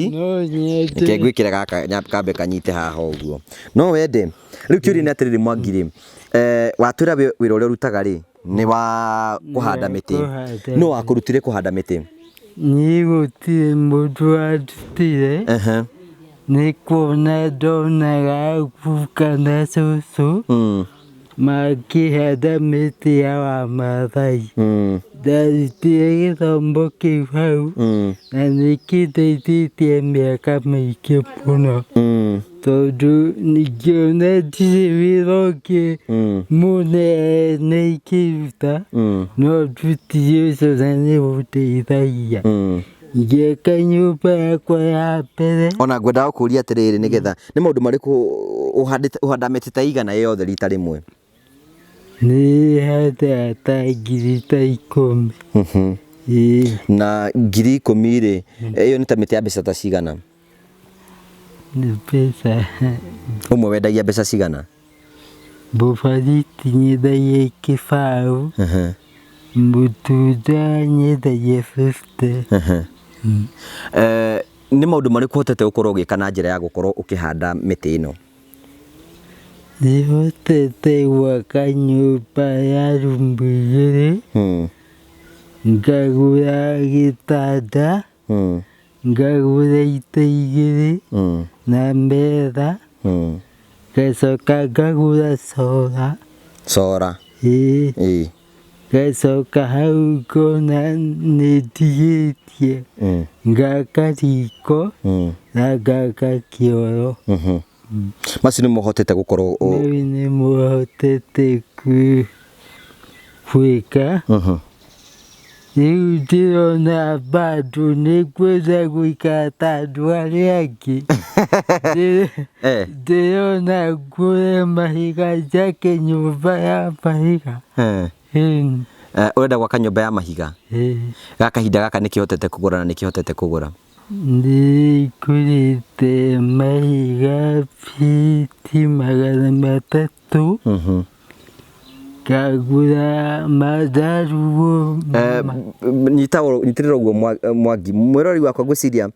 reke ngwĩkĩre gaka kambe kanyite haha ũguo no wende rĩu kĩũria nĩ atĩrĩrĩ Mwangi rĩ watwĩra wĩra ũrĩa ũrutaga rĩ nĩ wa kũhanda mĩtĩ no wakũrutire kũhanda mĩtĩ niĩ gũtirĩ mũndũ wandutire nĩ kuona ndonaga guka na cũcũ makĩhanda mĩtĩ ya Wamathai ndarutire gĩthomo kĩu hau na nĩ kĩndeithĩtie mĩaka mĩingĩ mũno tondũ ningĩona ndirĩ wĩra ũngĩ mũnene ingĩruta no ndutire ũcio na nĩ ũndeithagia ngĩaka nyũmba yakwa ya mbere. Ona ngwenda gũkũria atĩrĩrĩ nĩgetha nĩ maũndũ marĩkũ ũhanda mĩtĩ ta igana yothe rita rĩmwe? Nĩ handaga ta ngiri ta 10. Na ngiri 10 rĩ, ĩyo nĩ ta mĩtĩ ya mbeca ta cigana? Nĩ mbeca. Ũmwe wendagia mbeca cigana? Mũbariti nyendagia 1,000. Mũtunda nyendagia 50. Nĩ maũndũ marĩkũ hotete gũkorwo ũgĩka na njĩra ya gũkorwo ũkĩhanda mĩtĩ ĩno? Nĩ hotete gwaka nyũmba ya rumu 2, ngagũra gĩtanda, ngagũra itĩ 2 na metha, ngacoka ngagũra solar. Solar? Ngacoka hau ngona nĩndigĩtie, ngaka riko na ngaka kĩoro. Macio nĩmo hotete gũkorwo Mau nĩmo hotete gwĩka. Rĩu ndĩrona bado nĩngwenda gũikara ta andũ arĩa angĩ. Ndĩrona ngũre mahiga njake nyũmba ya mahiga. Ũrenda gwaka nyũmba ya mahiga? Kahinda gaka nĩkĩ hotete kũgũra na nĩkĩ hotete kũgũra? Nĩngũrĩte mahiga biti 300. Ngagũra mandaruo. Nyitĩrĩra ũguo Mwangi, mwĩrori wakwa ngwĩciria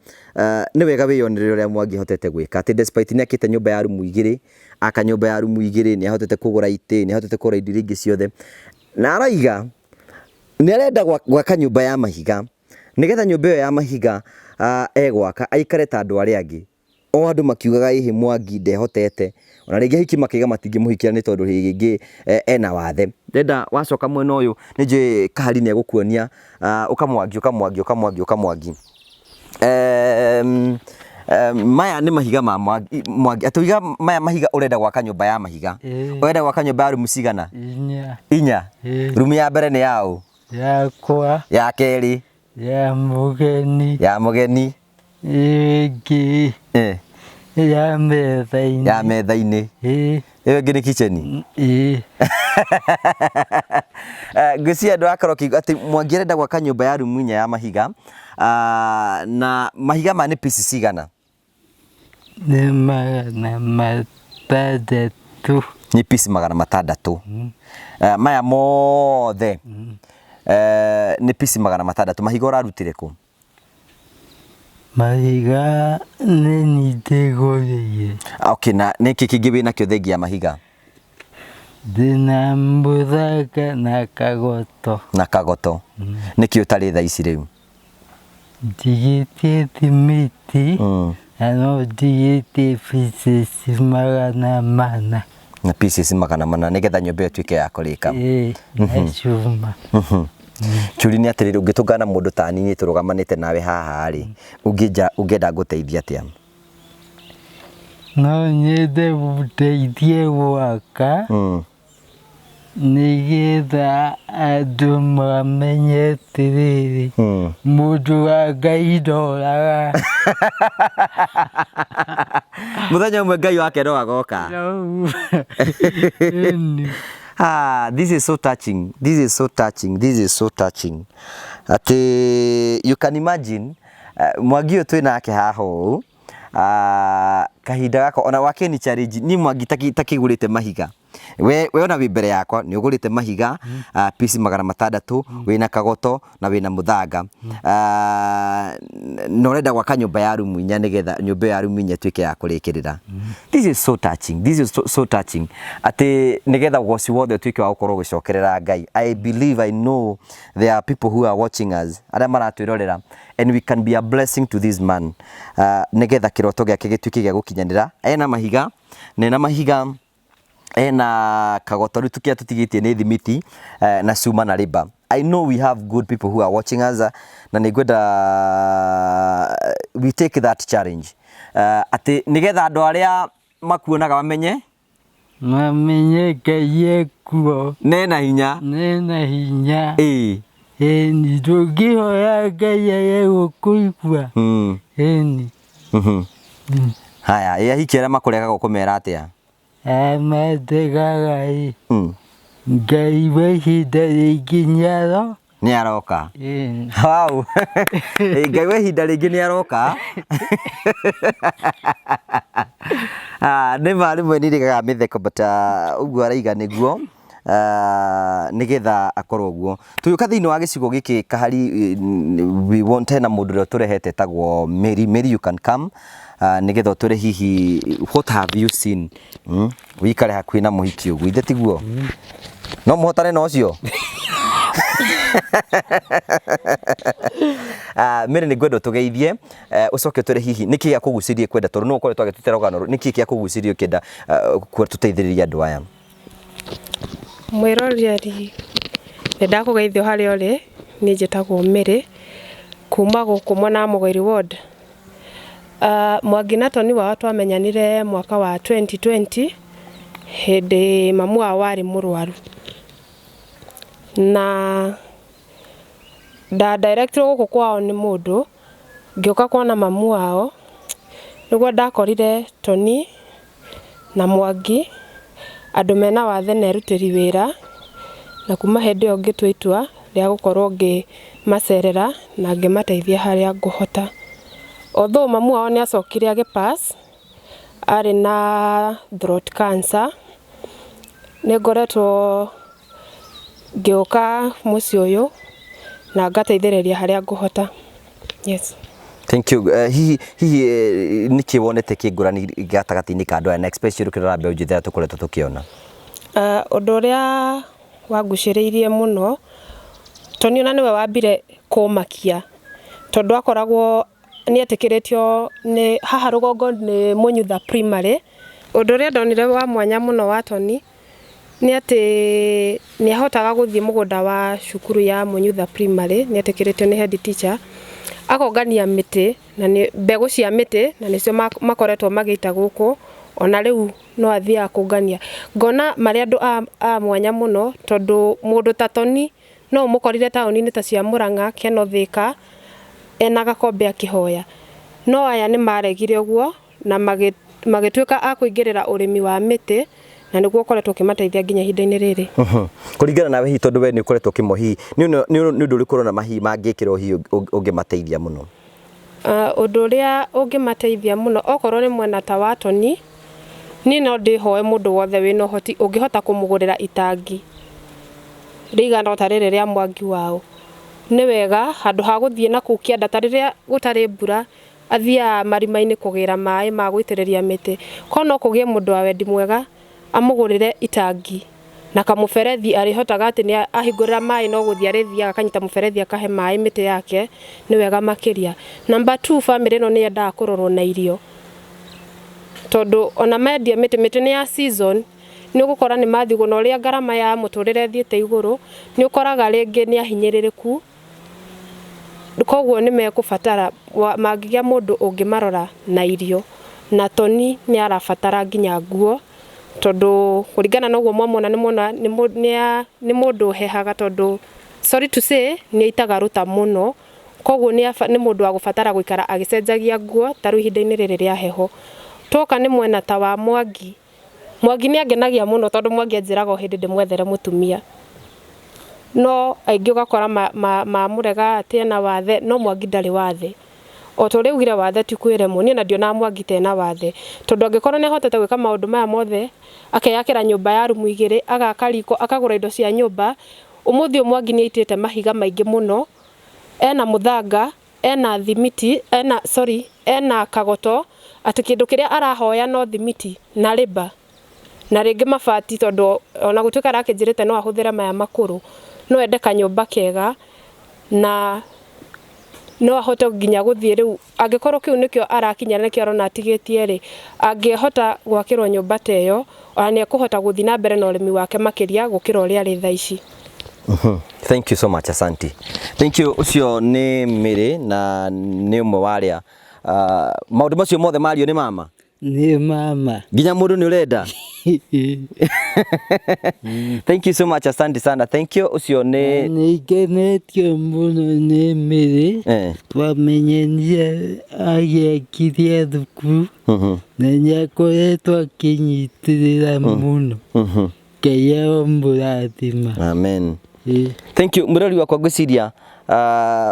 nĩ wega wĩyoneire ũrĩa Mwangi hotete gwĩka atĩ despite nĩakĩte nyũmba ya rumu 2, aka nyũmba ya rumu 2, nĩahotete kũgũra itĩ, nĩahotete kũgũra indo iria ingĩ ciothe, na araiga nĩarenda gwaka nyũmba ya mahiga nĩgetha nyũmba ĩyo ya mahiga egwaka aikare ta andũ arĩa angĩ. O andũ makiugaga ĩhĩ Mwangi ndehotete, ona rĩngĩ hiki makiga matingĩmũhikia nĩ tondũ rĩngĩ ena wathe. Ndenda wacoka mwena ũyũ nĩnjũĩ Kahari nĩegũkuonia ũkamwangi. Maya nĩ mahiga ma Mwangi. Atũiga maya mahiga ũrenda gwaka nyũmba ya mahiga. Ũrenda gwaka nyũmba ya rumu cigana? 4. Rumu ya mbere nĩ yaũ? Yakwa. Ya kerĩ? Ya mũgeni. Ya mũgeni. Ĩngĩ ya metha-inĩ. Ya metha-inĩ. Ĩyo ĩngĩ nĩ kitchen? Ngwĩciria andũ akorwo kiuga atĩ Mwangi arenda gwaka nyũmba ya rumu 4 ya mahiga, na mahiga ma nĩ pieces cigana? Nĩ 600. Nĩ piece 600. Maya mothe nĩ piece 600. Mahiga ũrarutire kũ? Mahiga nĩ niĩ ndĩgũrĩire. Okay, na nĩkĩ kĩngĩ wĩnakĩo thengia ya mahiga? Ndĩna mũthanga na kagoto. Na kagoto. Nĩkĩ ũtarĩ thaa ici rĩu? Ndigĩtie thimiti na no ndigĩtie pieces 400. Na pieces 400 nĩgetha nyũmba ĩyo ĩtuĩke ya kũrĩka. Na cuma. Churi nĩ atĩrĩrĩ, ũngĩtũngana na mũndũ ta niĩ tũrũgamanĩte nawe haha rĩ, ũngĩenda ngũteithia atĩa? No nyende mũteithie gwaka nĩgetha andũ mamenye atĩrĩrĩ, mũndũ wa Ngai ndoraga. Mũthenya ũmwe Ngai wake no agoka. This is so touching. Atĩ you can imagine Mwangi ũyũ twĩ nake haha ũũ, kahinda gaka ona wake ni challenge. Ni Mwangi takĩgũrĩte mahiga. We ona wĩ mbere yakwa nĩ ũgũrĩte mahiga piece 600, wĩna kagoto na wĩna mũthanga, na ũrenda gwaka nyũmba ya rumu 4 nĩgetha nyũmba ya rumu 4 ĩtuĩke ya kũrĩkĩrĩra. This is so touching. Atĩ nĩgetha ũgoci wothe ũtuĩke wa gũkorwo ũgĩcokerera Ngai. I believe, I know there are people who are watching us, arĩa maratwĩrorera, and we can be a blessing to this man. Nĩgetha kĩroto gĩake gĩtuĩke gĩa gũkinyanĩra. Ena mahiga, ena kagoto rĩu tũtigĩtie nĩ thimiti na cuma na rĩmba. I know we have good people who are watching us, na nĩngwenda we take that challenge. Atĩ nĩgetha andũ arĩa makuonaga mamenye Ngai ekuo. Nena hinya. Nena hinya. Eni tũngĩhoya Ngai age gũkũigua. Eni. Haya, ahiki arĩa makũregaga ũkũmera atĩa? Mategaga Ngai wa ihinda rĩngĩ nĩaroka. Wow. Ngai wa ihinda rĩngĩ nĩaroka. Nĩma rĩmwe nĩrĩgaga mĩtheko but ũguo araiga nĩguo nĩgetha akorwo ũguo. Tũgĩũka thĩinĩ wa gĩcigo gĩkĩ Kahari, we want na mũndũ ũrĩa tũrehete tagwo Mary, you can come. Nĩgetha ũtwĩre hihi what have you seen? Wĩikare hakuhĩ na mũhiki ũguo, ithe tiguo? No mũhotane na ũcio? Mary nĩngwenda ũtũgeithie ũcoke ũtwĩre hihi nĩkĩ gĩakũgucĩrie kwenda, tondũ no ũkoretwo agĩtũtera rũgano, nĩkĩ gĩakũgucĩrie ũkĩenda tũteithĩrĩrie andũ aya? Mwĩroreri, nĩndakũgeithio harĩa ũrĩ. Niĩ njĩtagwo Mary kuma gũkũ mwena wa Mũgũiri ward. Mwangi na Tony wao twamenyanire mwaka wa 2020 hĩndĩ mamu wao warĩ mũrwaru, na director gũkũ kwao nĩ mũndũ ngĩũka kuona mamu wao, nĩguo ndakorire Tony na Mwangi andũ mena wathe na erutĩri wĩra, na kuma hĩndĩ ĩyo ngĩtua itua rĩa gũkorwo ngĩmacerera na ngĩmateithia harĩa ngũhota. Although mamu wao nĩacokire agĩpass, arĩ na throat cancer, nĩngoretwo ngĩũka mũciĩ ũyũ na ngateithĩrĩria harĩa ngũhota. Yes. Thank you. Hihi nĩkĩ wonete kĩngũrani gatagatĩ-inĩ ka andũ aya na especially ũkĩrora mbeũ njĩthĩ tũkoretwo tũkĩona? Ũndũ ũrĩa wangucĩrĩirie mũno, Tony ona nĩwe wambire kũmakia, tondũ akoragwo nĩetĩkĩrĩtio nĩ haha rũgongo nĩ Mũnyutha primary. Ũndũ ũrĩa ndonire wa mwanya mũno wa Tony nĩ atĩ nĩahotaga gũthiĩ mũgũnda wa cukuru ya Mũnyutha primary, nĩetĩkĩrĩtio nĩ head teacher, akongania mĩtĩ na mbegũ cia mĩtĩ, na nĩcio makoretwo magĩita gũkũ, ona rĩu no athiaga kũngania. Ngona marĩ andũ a mwanya mũno, tondũ mũndũ ta Tony no ũmũkorire taũni-inĩ ta cia Mũrang'a, Keno, Thĩka, ena gakombe akĩhoya. No aya nĩmaregire ũguo na magĩtuĩka a kũingĩrĩra ũrĩmi wa mĩtĩ, na nĩguo ũkoretwo ũkĩmateithia nginya ihinda-inĩ rĩrĩ. Kũringana nawe hihi, tondũ we nĩ ũkoretwo ũkĩmo hihi, nĩ ũndũ ũrĩkũ ũrona mahihi mangĩkĩrwo hihi ũngĩmateithia mũno? Ũndũ ũrĩa ũngĩmateithia mũno, okorwo nĩ mwena ta wa Tony, niĩ no ndĩhoe mũndũ wothe wĩna ũhoti ũngĩhota kũmũgũrĩra itangi rĩigana ota rĩrĩ rĩa Mwangi wao. Nĩ wega handũ ha gũthiĩ na kũu kĩanda, ta rĩrĩa gũtarĩ mbura athiaga marima-inĩ kũgĩra maĩ ma gũitĩrĩria mĩtĩ. Korwo no kũgĩe mũndũ wa wendi mwega amũgũrĩre itangi na kamũberethi arĩhotaga atĩ nĩ ahingũrĩra maĩ no gũthiĩ arĩthiaga akanyita mũberethi akahe maĩ mĩtĩ yake, nĩ wega makĩria. Number 2, family ĩno nĩyendaga kũrorwo na irio, tondũ ona mendia mĩtĩ nĩ ya season, nĩ ũgũkora nĩ mathiĩ na ũrĩa ngarama ya mũtũrĩre thiĩte igũrũ, nĩ ũkoraga rĩngĩ nĩ ahinyĩrĩrĩku, koguo nĩ mekũbatara mangĩgĩa mũndũ ũngĩmarora na irio. Na Tony nĩ arabatara nginya nguo, tondũ kũringana na ũguo mwamona nĩ mũndũ ũhehaga, tondũ sorry to say nĩ aitaga rũta mũno, koguo nĩ mũndũ wa gũbatara gũikara agĩcenjagia nguo ta rĩu ihinda-inĩ rĩrĩ rĩa heho. Toka nĩ mwena ta wa Mwangi, Mwangi nĩ angenagia mũno, tondũ Mwangi anjĩraga o hĩndĩ ndĩmwethere mũtumia, no aingĩ ũgakora mamũrega atĩ ena wathe, no Mwangi ndarĩ wathe. O ta ũrĩa ugire wathe ti kwĩremwo, niĩ na ndionaga Mwangi ta ena wathe, tondũ angĩkorwo nĩ ahotete gwĩka maũndũ maya mothe, akeyakĩra nyũmba ya rumu 2, agaka riko, akagũra indo cia nyũmba. Ũmũthĩ Mwangi nĩ aitĩte mahiga maingĩ mũno, ena mũthanga, ena thimiti, ena kagoto, atĩ kĩndũ kĩrĩa arahoya no thimiti na rĩmba na rĩngĩ mabati, tondũ ona gũtuĩka arakĩnjĩrĩte no ahũthĩre maya makũrũ, no ende kanyũmba kega na no ahote nginya gũthiĩ rĩu. Angĩkorwo kĩu nĩkĩo arakinya na nĩkĩo arona atigĩtie rĩ, angĩhota gwakĩrwo nyũmba ta ĩyo, ona nĩ ekũhota gũthiĩ na mbere na ũrĩmi wake makĩria gũkĩra ũrĩa arĩ thaa ici. Thank you so much, asanti. Thank you. Ucio nĩ Mary na nĩ ũmwe wa arĩa maũndũ macio mothe mario nĩ mama. Nĩ mama. Nginya mũndũ nĩ ũrenda. Thank you so much, asante sana. Thank you. Ucio nĩ Nĩngenetio mũno nĩ Mary twamenyania agĩakiria thukuru na nĩakoretwo akĩnyitĩrĩra mũno. Ngai amũrathima. Amen. Thank you. Mũrori wakwa ngwĩciria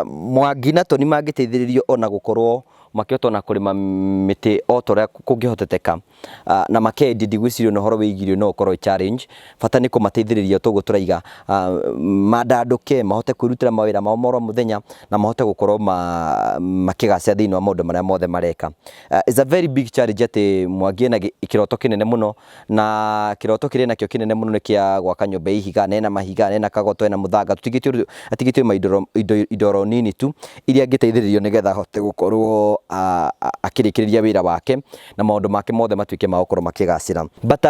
Mwangi na Tony mangĩteithĩrĩrio ona gũkorwo makĩhota na kũrĩma mĩtĩ o torĩa kũngĩhoteteka na makendi ndigwĩciria ũhoro wĩgirio no ũkorwo challenge. Bata nĩ kũmateithĩrĩria toguo tũraiga mandandũke mahote kwĩrutĩra mawĩra mao moro mũthenya na mahote gũkorwo makĩgacĩra thĩinĩ wa maũndũ marĩa mothe mareka. It's a very big challenge atĩ Mwangi ena kĩroto kĩnene mũno na kĩroto kĩrĩa nakĩo kĩnene mũno nĩ kĩa gwaka nyũmba ihiga na ena mahiga na ena kagoto ena mũthanga atigĩtio indoro nini tu iria angĩteithĩrĩrio nĩgetha ahote gũkorwo akĩrĩkĩrĩria wĩra wake na maũndũ make mothe matuĩke ma gũkorwo makĩgacĩra. But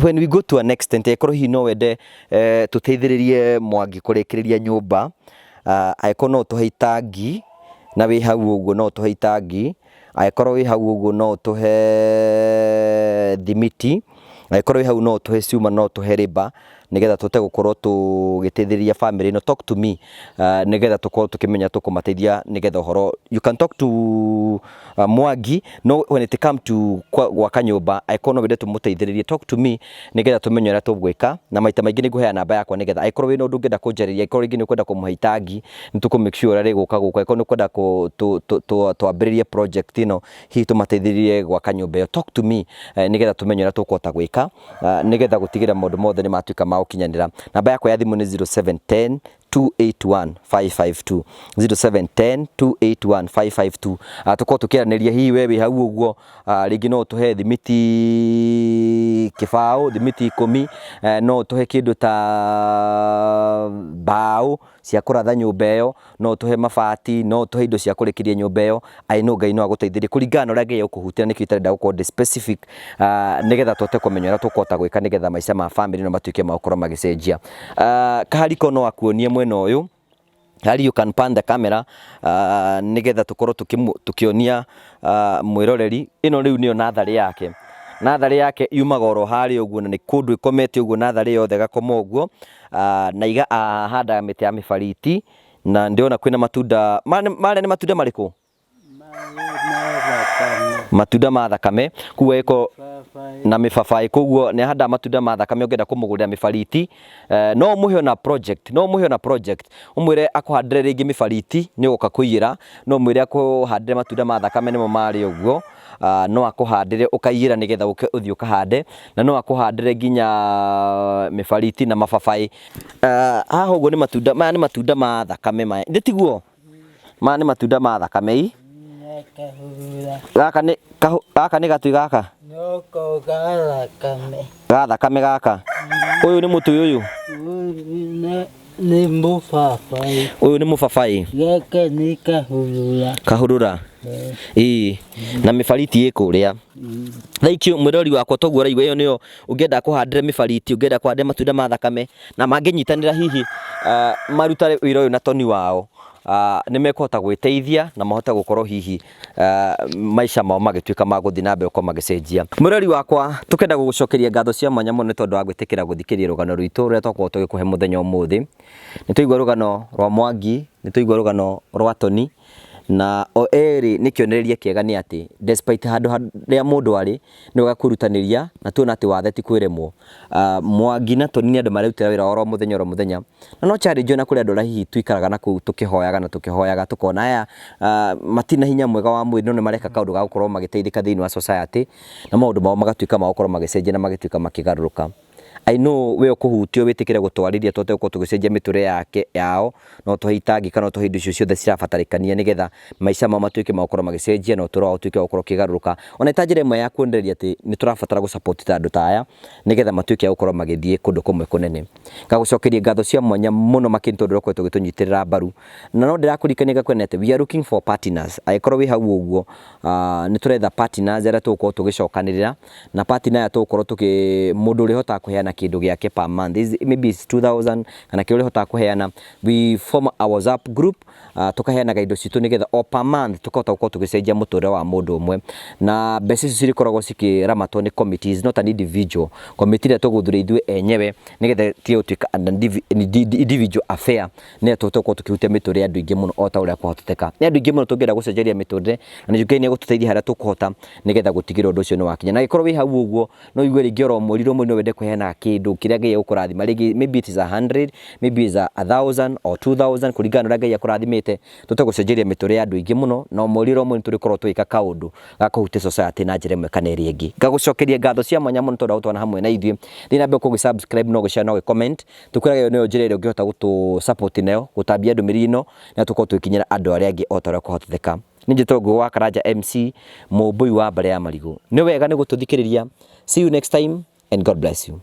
when we go to an extent ekorwo hihi no wende tũteithĩrĩrie Mwangi kũrĩkĩrĩria nyũmba angĩkorwo no tũhe itangi na wĩ hau ũguo no tũhe itangi, angĩkorwo wĩ hau ũguo no tũhe thimiti, angĩkorwo wĩ hau no tũhe cuma no tũhe rĩba nĩgetha tũte gũkorwo tũgĩteithĩrĩria family ĩno. Talk to me nĩgetha tũkorwo tũkĩmenya tũkũmateithia nĩgetha ũhoro. You can talk to Mwangi no when it come to gwaka nyũmba angĩkorwo no wende tũmũteithĩrĩrie talk to me nĩgetha tũmenye ũrĩa tũgwĩka na maita maingĩ nĩngũheana namba yakwa nĩgetha angĩkorwo wĩna ũndũ ũngĩenda kũnjarĩria angĩkorwo rĩngĩ nĩ ũkwenda kũmũhe itangi nĩ tũkũ make sure ũrĩa rĩgũka angĩkorwo nĩ ũkwenda twambĩrĩrie project ĩno hihi tũmateithĩrĩrie gwaka nyũmba ĩyo talk to me nĩgetha tũmenye ũrĩa tũkũhota gwĩka nĩgetha gũtigĩrĩra maũndũ mothe nĩ matuĩka ma gũkinyanĩra. Namba yakwa ya thimũ nĩ 0710 281 552 0710 281 552. Tũkorwo tũkĩaranĩria hihi we wĩ hau ũguo rĩngĩ no tũhe thimiti kĩbaũ thimiti 10 no tũhe kĩndũ ta mbaũ cia kũratha nyũmba ĩyo no tũhe mabati no tũhe indo cia kũrĩkĩria nyũmba ĩyo. I know Ngai no agũteithĩrĩrie kũringana na ũrĩa Ngai agũkũhutĩra nĩkĩo itarenda gũkorwo specific nĩgetha tũhote kũmenya ũrĩa tũkũhota gwĩka nĩgetha maica ma family no matuĩke ma gũkorwo magĩcenjia. Kahariko no akuonie mwena ũyũ. Harry, you can pan the camera nĩgetha tũkorwo tukĩonia mwĩroreri ĩno rĩu nĩyo natharĩ yake. Natharĩ yake yumaga oro harĩa ũguo na nĩ kũndũ ĩkomete ũguo natharĩ yothe gakoma ũguo na iga ahandaga mĩtĩ ya mĩbariti na ndĩrona kwĩna matunda marĩa nĩ matunda marĩkũ? Matunda ma thakame kuo ĩko na mĩbabaĩ koguo nĩ ahandaga matunda ma thakame ũngĩenda kũmũgũrĩra mĩbariti no mũhe ona project ũmwĩre akũhandĩre rĩngĩ mĩbariti nĩ ũgoka kũiyĩra no mwĩre akũhandĩre matunda ma thakame nĩmo marĩ ũguo no akũhandĩre ũkaiyĩra nĩgetha ũthiĩ ũkahande na no akũhandĩre nginya mĩbariti na mababaĩ. Haha ũguo nĩ matunda maya nĩ matunda ma thakame maya ndĩ tiguo maya nĩ matunda ma thakame gaka nĩ gatui gaka Noko gathakame. Gathakame gaka. Ũyũ nĩ mũtĩ ũyũ. Nĩ mũbabaĩ. Ũyũ nĩ mũbabaĩ. Gaka nĩ kahũrũra. Kahũrũra. Na mĩbariti ĩ kũrĩa. Thank you mwĩrori wakwa toguo ũraigua ĩyo nĩyo ũngĩenda kũhandĩra mĩbariti ũngĩenda kũhandĩra matunda ma thakame na mangĩnyitanĩra hihi maruta wĩra ũyũ na Tony wao nĩ mekũhota gwĩteithia na mahote gũkorwo hihi maica mao magĩtuĩka ma gũthiĩ na mbere gũkorwo magĩcenjia. Mwĩrori wakwa tũkenda gũgũcokeria ngatho cia mwanya mũno nĩ tondũ wa gwĩtĩkĩra gũthikĩrĩria rũgano rwitũ rũrĩa twakorwo tũgĩkũhe mũthenya ũmũthĩ. Nĩ tũigua rũgano rwa Mwangi, nĩ tũigua rũgano rwa Tony na o erĩ nĩ kĩonereria kĩega nĩ atĩ despite handũ harĩa mũndũ arĩ nĩ ũgakũrutanĩria na tuona atĩ wathe ti kwĩremwo. Mwangi na Tony nĩ andũ mararutĩra wĩra oro mũthenya na no challenge ona kũrĩ andũ arĩa hihi tuikaraga na kũu tũkĩhoyaga tukona aya matina hinya mwega wa mwĩrĩ no nĩ mareka kaũndũ ga gũkorwo magĩteithĩka thĩinĩ wa society na maũndũ mao magatuĩka ma gũkorwo magĩcenjia na magatuĩka makĩgarũrũka. I know we ũkũhutio wĩtĩkĩre gũtwarithia tũhote gũkorwo tũgĩcenjia mĩtũrĩre yao no tũhe itangi kana tũhe indo icio ciothe cirabatarĩkania nĩgetha maica mao matuĩke ma gũkorwo magĩcenjia na ũtũũro wao ũtuĩke wa gũkorwo ũkĩgarũrũka. Ona ta njĩra ĩmwe ya kuonereria atĩ nĩ tũrabatara gũsupport ta andũ ta aya nĩgetha matuĩke a gũkorwo magĩthiĩ kũndũ kũmwe kũnene. Ngagũcokeria ngatho cia mwanya mũno makĩria tondũ ũrakoretwo ũgĩtũnyitĩrĩra mbaru na no ndĩrakũririkania ngakwĩra atĩ we are looking for partners. Angĩkorwo wĩ hau ũguo nĩ tũretha partners arĩa tũgũkorwo tũgĩcokanĩrĩra na partner aya tũgũkorwo mũndũ ũrĩa ũhotaga kũheana kindu giake per month, maybe it's 2000 kana kiuri hota kuheana. We form a WhatsApp group, tukaheana indo citu nigetha o per month tukahota gukorwo tugicenjia muture wa mundu umwe, na mbeca ici cirikoragwo cikiramatwo ni committees, not an individual committee ria tuguthuria ithue enyewe nigetha tio tuika individual affair ne tutokorwo tukihutia miture andu ingi muno ota uria kwahoteteka. Ni andu ingi muno tungienda gucenjeria miture na Ngai ni gututeithia haria tukuhota nigetha gutigira undu ucio ni wakinya. Na gikorwo wi hau uguo no igue ringi oro mweri rumwe no wende kuheana kindu kiria Ngai egukurathima, maybe it is 100, maybe is 1000 or 2000 kuringana na Ngai akurathimite. Tutagucenjeria miture ya andu ingi muno no mweri rumwe ni turikorwo twika kaundu gakuhutia society na njira imwe kana iria ingi. Ngagucokeria ngatho cia mwanya muno tondu utwana hamwe na ithue. Thina mbe subscribe no gushare no comment. Tukwiraga yo niyo njira iria ungihota gutu support nayo gutambia ndumiri ino na tukorwo twikinyira andu aria angi o taria kuhotetheka. Ninje Togo wa Karanja MC, Mũmbũi wa Mbare ya Marigũ. Ni wega ni gututhikiriria. See you next time and God bless you.